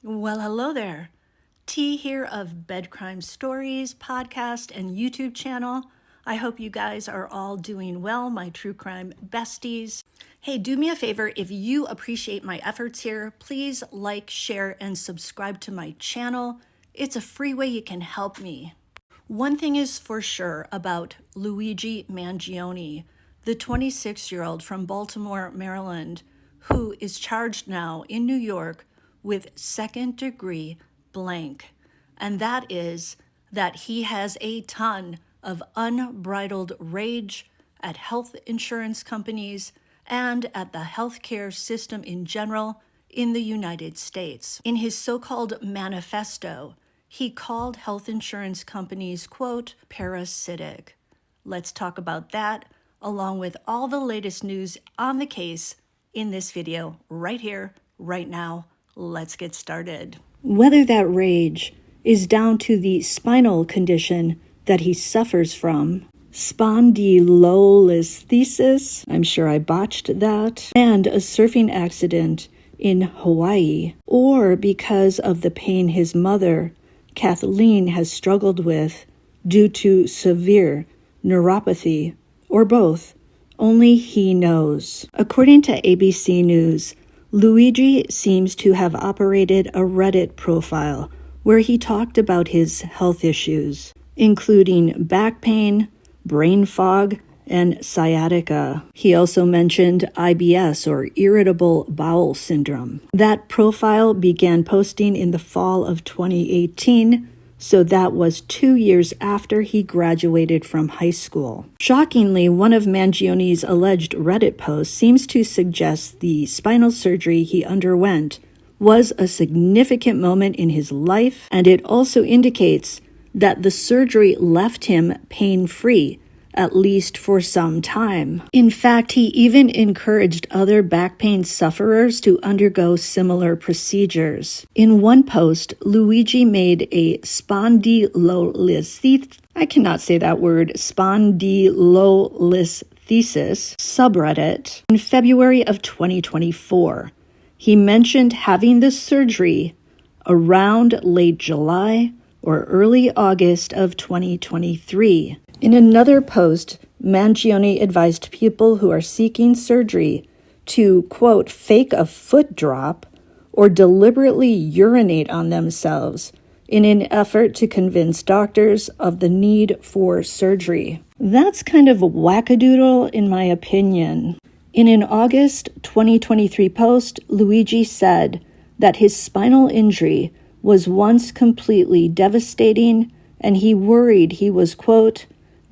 Well, hello there. T here of Bed Crime Stories podcast and YouTube channel. I hope you guys are all doing well, my true crime besties. Hey, do me a favor, if you appreciate my efforts here, please like, share, and subscribe to my channel. It's a free way you can help me. One thing is for sure about Luigi Mangione, the 26-year-old from Baltimore, Maryland, who is charged now in New York with second-degree blank. And that is that he has a ton of unbridled rage at health insurance companies and at the healthcare system in general in the United States. In his so-called manifesto, he called health insurance companies, quote, parasitic. Let's talk about that, along with all the latest news on the case in this video right here, right now. Let's get started. Whether that rage is down to the spinal condition that he suffers from, spondylolisthesis, I'm sure I botched that, and a surfing accident in Hawaii, or because of the pain his mother, Kathleen, has struggled with due to severe neuropathy, or both, only he knows. According to ABC News, Luigi seems to have operated a Reddit profile where he talked about his health issues, including back pain, brain fog, and sciatica. He also mentioned IBS, or irritable bowel syndrome. That profile began posting in the fall of 2018, so that was 2 years after he graduated from high school. Shockingly, one of Mangione's alleged Reddit posts seems to suggest the spinal surgery he underwent was a significant moment in his life, and it also indicates that the surgery left him pain-free, at least for some time. In fact, he even encouraged other back pain sufferers to undergo similar procedures. In one post, Luigi made a spondylolisthesis subreddit in February of 2024. He mentioned having the surgery around late July or early August of 2023. In another post, Mangione advised people who are seeking surgery to, quote, fake a foot drop or deliberately urinate on themselves in an effort to convince doctors of the need for surgery. That's kind of wackadoodle in my opinion. In an August 2023 post, Luigi said that his spinal injury was once completely devastating and he worried he was, quote,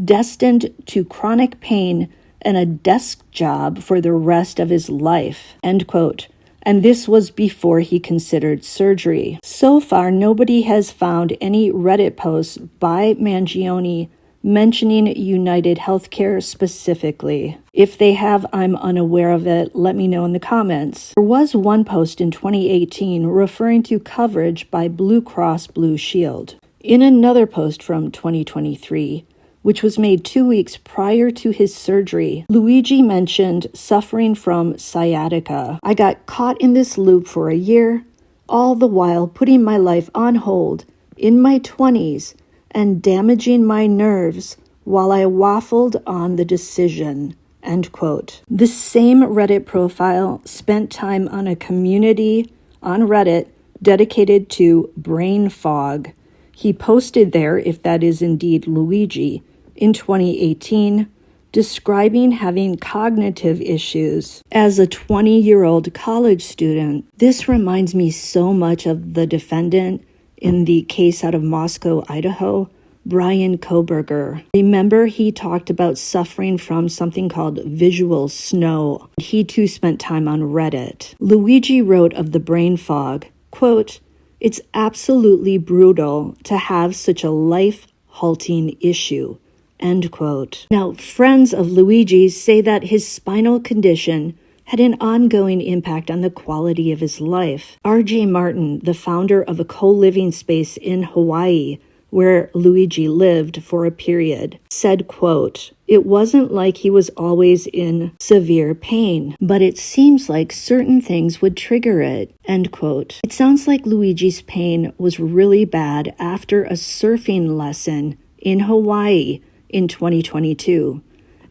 destined to chronic pain and a desk job for the rest of his life, end quote. And this was before he considered surgery. So far, nobody has found any Reddit posts by Mangione mentioning United Healthcare specifically. If they have, I'm unaware of it. Let me know in the comments. There was one post in 2018 referring to coverage by Blue Cross Blue Shield. In another post from 2023, which was made 2 weeks prior to his surgery, Luigi mentioned suffering from sciatica. I got caught in this loop for a year, all the while putting my life on hold in my 20s and damaging my nerves while I waffled on the decision, end quote. The same Reddit profile spent time on a community on Reddit dedicated to brain fog. He posted there, if that is indeed Luigi, in 2018, describing having cognitive issues. As a 20-year-old college student, this reminds me so much of the defendant in the case out of Moscow, Idaho, Brian Koberger. Remember, he talked about suffering from something called visual snow. He too spent time on Reddit. Luigi wrote of the brain fog, quote, it's absolutely brutal to have such a life-halting issue, end quote. Now, friends of Luigi's say that his spinal condition had an ongoing impact on the quality of his life. R.J. Martin, the founder of a co-living space in Hawaii, where Luigi lived for a period, said, quote, "It wasn't like he was always in severe pain, but it seems like certain things would trigger it," end quote. It sounds like Luigi's pain was really bad after a surfing lesson in Hawaii in 2022,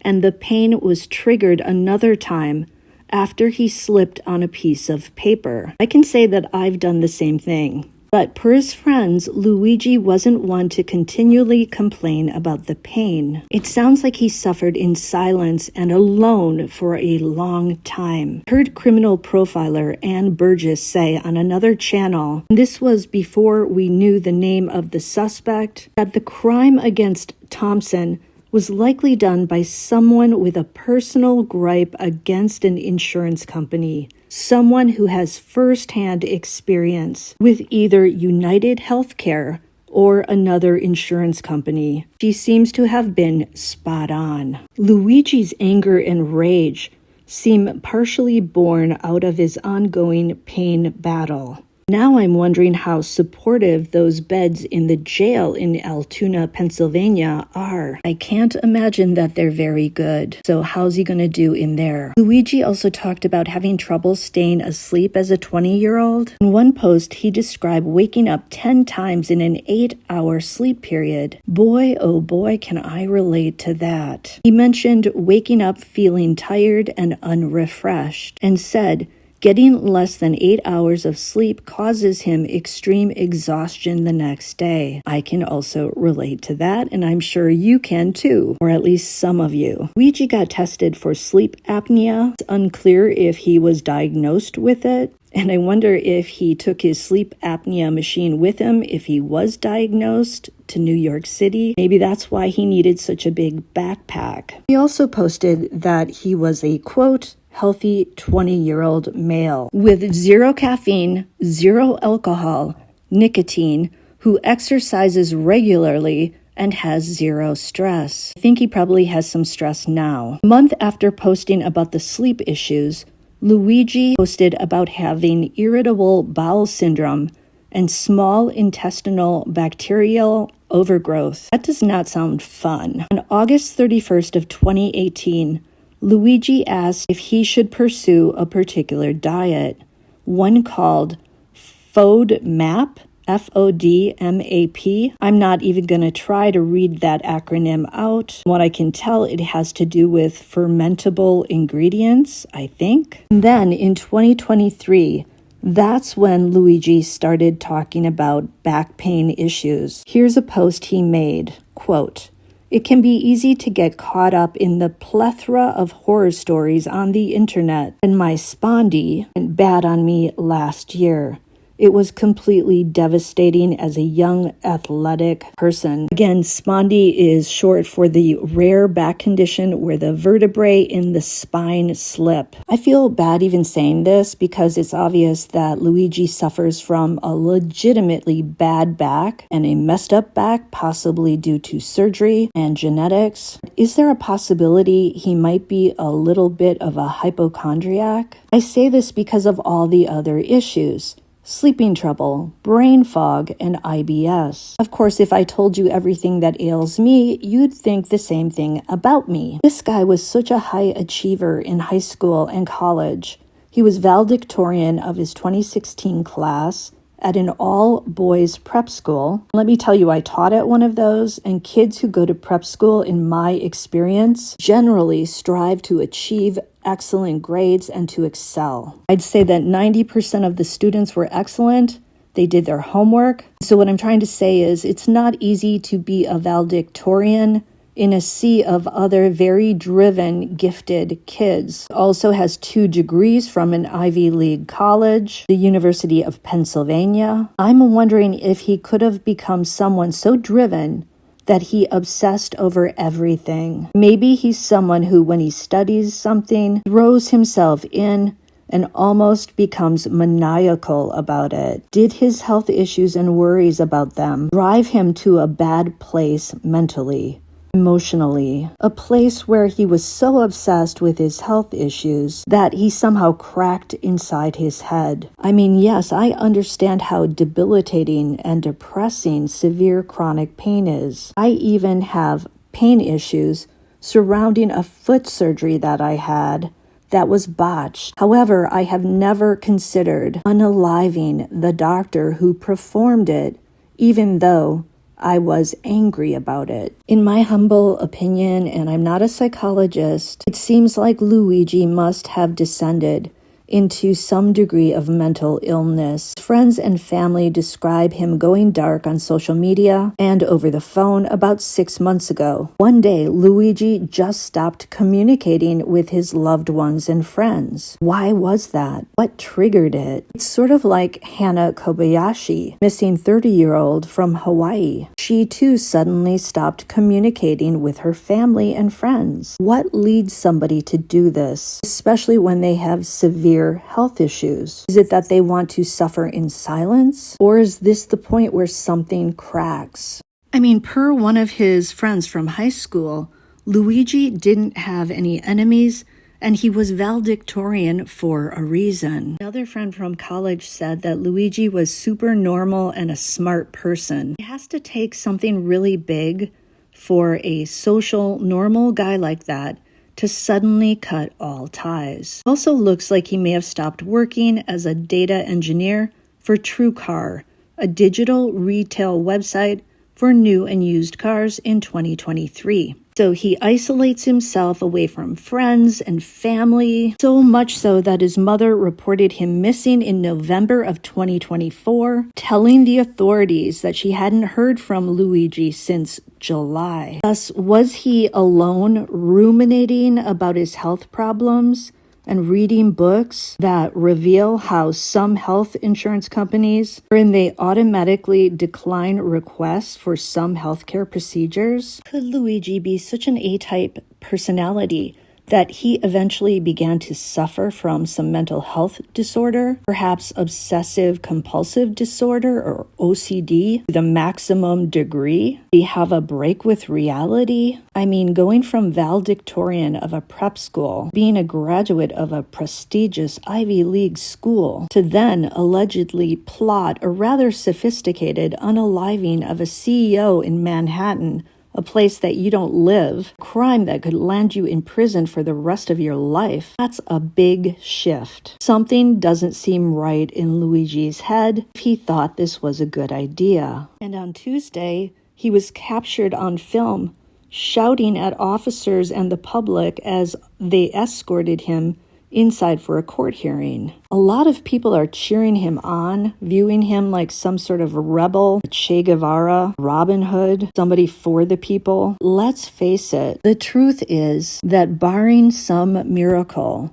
and the pain was triggered another time after he slipped on a piece of paper. I can say that I've done the same thing. But per his friends, Luigi wasn't one to continually complain about the pain. It sounds like he suffered in silence and alone for a long time. I heard criminal profiler Ann Burgess say on another channel, this was before we knew the name of the suspect, that the crime against Thompson was likely done by someone with a personal gripe against an insurance company, someone who has first-hand experience with either United Healthcare or another insurance company. She seems to have been spot on. Luigi's anger and rage seem partially born out of his ongoing pain battle. Now I'm wondering how supportive those beds in the jail in Altoona, Pennsylvania are. I can't imagine that they're very good. So how's he going to do in there? Luigi also talked about having trouble staying asleep as a 20-year-old. In one post, he described waking up 10 times in an 8-hour sleep period. Boy, oh boy, can I relate to that. He mentioned waking up feeling tired and unrefreshed and said, getting less than 8 hours of sleep causes him extreme exhaustion the next day. I can also relate to that, and I'm sure you can too, or at least some of you. Luigi got tested for sleep apnea. It's unclear if he was diagnosed with it, and I wonder if he took his sleep apnea machine with him if he was diagnosed to New York City. Maybe that's why he needed such a big backpack. He also posted that he was a, quote, healthy 20-year-old male with zero caffeine, zero alcohol, nicotine, who exercises regularly and has zero stress. I think he probably has some stress now. A month after posting about the sleep issues, Luigi posted about having irritable bowel syndrome and small intestinal bacterial overgrowth. That does not sound fun. On August 31st of 2018, Luigi asked if he should pursue a particular diet, one called FODMAP, FODMAP. I'm not even going to try to read that acronym out. From what I can tell, it has to do with fermentable ingredients, I think. And then in 2023, that's when Luigi started talking about back pain issues. Here's a post he made, quote, "It can be easy to get caught up in the plethora of horror stories on the internet, and my spondy went bad on me last year. It was completely devastating as a young athletic person." Again, spondy is short for the rare back condition where the vertebrae in the spine slip. I feel bad even saying this because it's obvious that Luigi suffers from a legitimately bad back and a messed up back, possibly due to surgery and genetics. Is there a possibility he might be a little bit of a hypochondriac? I say this because of all the other issues. Sleeping trouble, brain fog, and IBS. Of course, if I told you everything that ails me, you'd think the same thing about me. This guy was such a high achiever in high school and college. He was valedictorian of his 2016 class at an all-boys prep school. Let me tell you, I taught at one of those, and kids who go to prep school, in my experience, generally strive to achieve excellent grades and to excel. I'd say that 90% of the students were excellent. They did their homework. So what I'm trying to say is it's not easy to be a valedictorian in a sea of other very driven, gifted kids. Also has 2 degrees from an Ivy League college, the University of Pennsylvania. I'm wondering if he could have become someone so driven that he obsessed over everything. Maybe he's someone who, when he studies something, throws himself in and almost becomes maniacal about it. Did his health issues and worries about them drive him to a bad place mentally? emotionally, a place where he was so obsessed with his health issues that he somehow cracked inside his head. I mean, yes, I understand how debilitating and depressing severe chronic pain is. I even have pain issues surrounding a foot surgery that I had that was botched. However, I have never considered unaliving the doctor who performed it, even though I was angry about it. In my humble opinion, and I'm not a psychologist, it seems like Luigi must have descended into some degree of mental illness. Friends and family describe him going dark on social media and over the phone about 6 months ago. One day, Luigi just stopped communicating with his loved ones and friends. Why was that? What triggered it? It's sort of like Hana Kobayashi, missing 30-year-old from Hawaii. She too suddenly stopped communicating with her family and friends. What leads somebody to do this, especially when they have severe health issues? Is it that they want to suffer in silence? Or is this the point where something cracks? I mean, per one of his friends from high school, Luigi didn't have any enemies and he was valedictorian for a reason. Another friend from college said that Luigi was super normal and a smart person. It has to take something really big for a social, normal guy like that to suddenly cut all ties. Also looks like he may have stopped working as a data engineer for TrueCar, a digital retail website for new and used cars in 2023. So he isolates himself away from friends and family, so much so that his mother reported him missing in November of 2024, telling the authorities that she hadn't heard from Luigi since July. Thus, was he alone ruminating about his health problems and reading books that reveal how some health insurance companies, wherein they automatically decline requests for some healthcare procedures? Could Luigi be such an A-type personality that he eventually began to suffer from some mental health disorder, perhaps obsessive compulsive disorder or OCD to the maximum degree? Did he have a break with reality? I mean, going from valedictorian of a prep school, being a graduate of a prestigious Ivy League school, to then allegedly plot a rather sophisticated unaliving of a CEO in Manhattan, a place that you don't live, crime that could land you in prison for the rest of your life. That's a big shift. Something doesn't seem right in Luigi's head if he thought this was a good idea. And on Tuesday, he was captured on film shouting at officers and the public as they escorted him inside for a court hearing. A lot of people are cheering him on, viewing him like some sort of rebel, Che Guevara, Robin Hood, somebody for the people. Let's face it, the truth is that barring some miracle,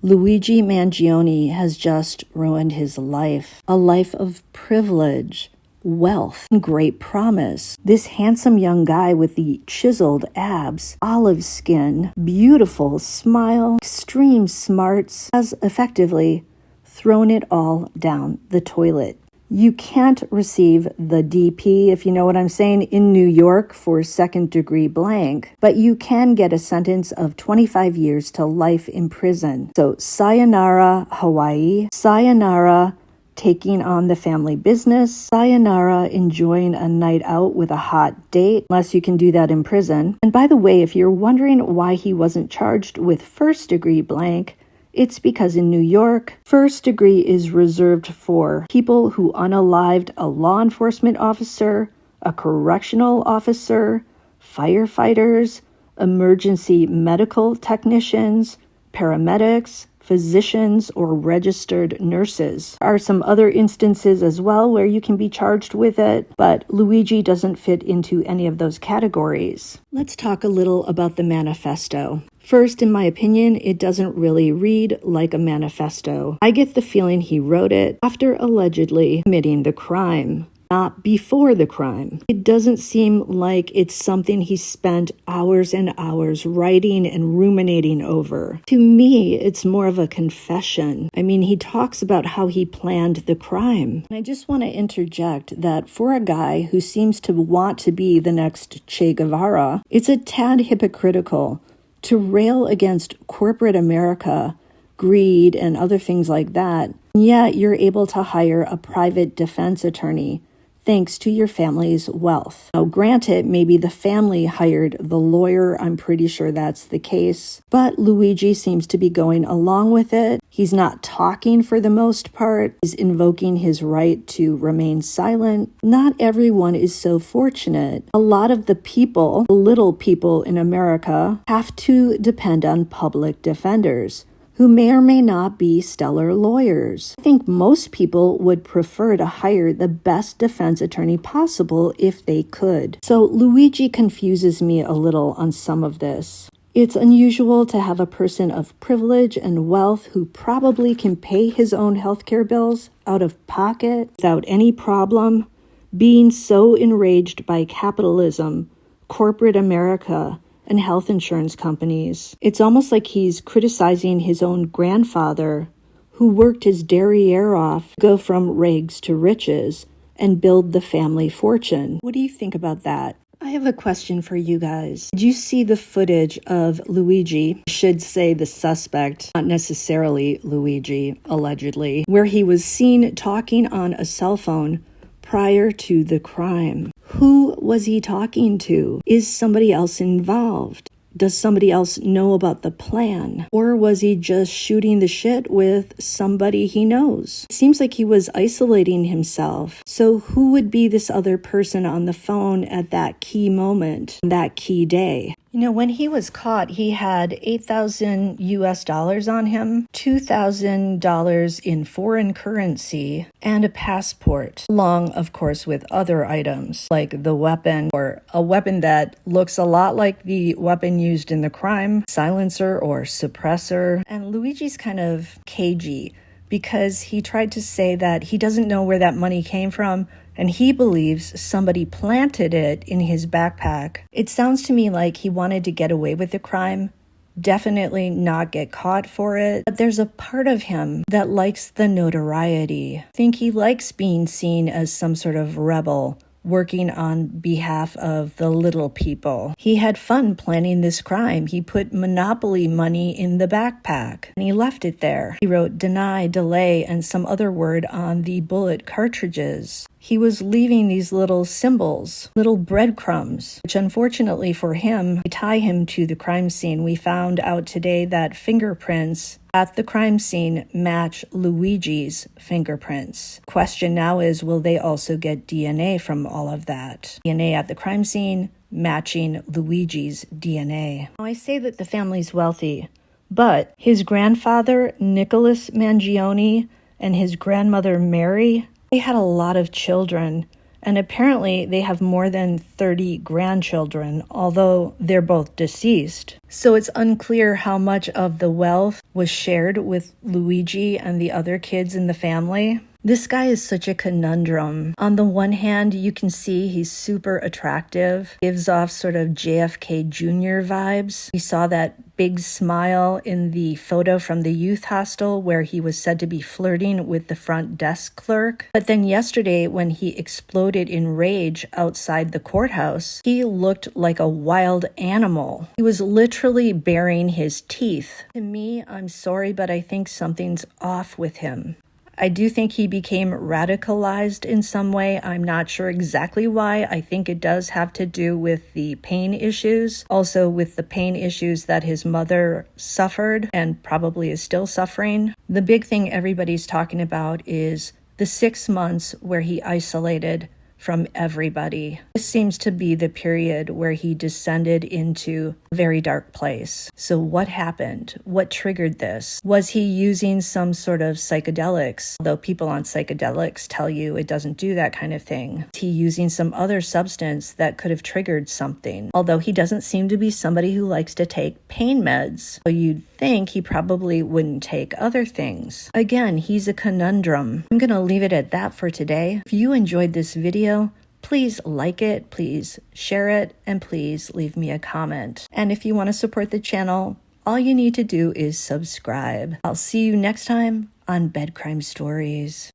Luigi Mangione has just ruined his life. A life of privilege, wealth, and great promise. This handsome young guy with the chiseled abs, olive skin, beautiful smile, extreme smarts has effectively thrown it all down the toilet. You can't receive the DP, if you know what I'm saying, in New York for second-degree blank, but you can get a sentence of 25 years to life in prison. So sayonara, Hawaii. Sayonara, taking on the family business. Sayonara, enjoying a night out with a hot date, unless you can do that in prison. And by the way, if you're wondering why he wasn't charged with first-degree blank, it's because in New York, first degree is reserved for people who unalived a law enforcement officer, a correctional officer, firefighters, emergency medical technicians, paramedics, physicians, or registered nurses. There are some other instances as well where you can be charged with it, but Luigi doesn't fit into any of those categories. Let's talk a little about the manifesto. First, in my opinion, it doesn't really read like a manifesto. I get the feeling he wrote it after allegedly committing the crime. not before the crime. It doesn't seem like it's something he spent hours and hours writing and ruminating over. To me, it's more of a confession. I mean, he talks about how he planned the crime. And I just want to interject that for a guy who seems to want to be the next Che Guevara, it's a tad hypocritical to rail against corporate America, greed, and other things like that, and yet you're able to hire a private defense attorney thanks to your family's wealth. Now, granted, maybe the family hired the lawyer. I'm pretty sure that's the case. But Luigi seems to be going along with it. He's not talking for the most part. He's invoking his right to remain silent. Not everyone is so fortunate. A lot of the people, the little people in America, have to depend on public defenders who may or may not be stellar lawyers. I think most people would prefer to hire the best defense attorney possible if they could. So Luigi confuses me a little on some of this. It's unusual to have a person of privilege and wealth who probably can pay his own healthcare bills out of pocket without any problem, being so enraged by capitalism, corporate America, and health insurance companies. It's almost like he's criticizing his own grandfather, who worked his derriere off to go from rags to riches and build the family fortune. What do you think about that? I have a question for you guys. Did you see the footage of Luigi, I should say the suspect, not necessarily Luigi, allegedly, where he was seen talking on a cell phone prior to the crime? Who was he talking to? Is somebody else involved? Does somebody else know about the plan? Or was he just shooting the shit with somebody he knows? It seems like he was isolating himself. So who would be this other person on the phone at that key moment, that key day? You know, when he was caught, he had $8,000 US on him, $2,000 in foreign currency, and a passport, along, of course, with other items like the weapon, or a weapon that looks a lot like the weapon used in the crime, silencer or suppressor. And Luigi's kind of cagey because he tried to say that he doesn't know where that money came from, and he believes somebody planted it in his backpack. It sounds to me like he wanted to get away with the crime, definitely not get caught for it. But there's a part of him that likes the notoriety. I think he likes being seen as some sort of rebel working on behalf of the little people. He had fun planning this crime. He put Monopoly money in the backpack and he left it there. He wrote deny, delay, and some other word on the bullet cartridges. He was leaving these little symbols, little breadcrumbs, which unfortunately for him, tie him to the crime scene. We found out today that fingerprints at the crime scene match Luigi's fingerprints. Question now is, will they also get DNA from all of that? DNA at the crime scene matching Luigi's DNA. Now, I say that the family's wealthy, but his grandfather, Nicholas Mangione, and his grandmother, Mary, they had a lot of children, and apparently they have more than 30 grandchildren, although they're both deceased. So it's unclear how much of the wealth was shared with Luigi and the other kids in the family. This guy is such a conundrum. On the one hand, you can see he's super attractive, gives off sort of JFK Jr. vibes. We saw that big smile in the photo from the youth hostel where he was said to be flirting with the front desk clerk. But then yesterday, when he exploded in rage outside the courthouse, he looked like a wild animal. He was literally baring his teeth. To me, I'm sorry, but I think something's off with him. I do think he became radicalized in some way. I'm not sure exactly why. I think it does have to do with the pain issues, also with the pain issues that his mother suffered and probably is still suffering. The big thing everybody's talking about is the 6 months where he isolated from everybody. This seems to be the period where he descended into a very dark place. So what happened? What triggered this? Was he using some sort of psychedelics? Although people on psychedelics tell you it doesn't do that kind of thing. Was he using some other substance that could have triggered something? Although he doesn't seem to be somebody who likes to take pain meds. So you'd think he probably wouldn't take other things. Again, he's a conundrum. I'm gonna leave it at that for today. If you enjoyed this video, video, please like it, please share it, and please leave me a comment. And if you want to support the channel, all you need to do is subscribe. I'll see you next time on Bed Crime Stories.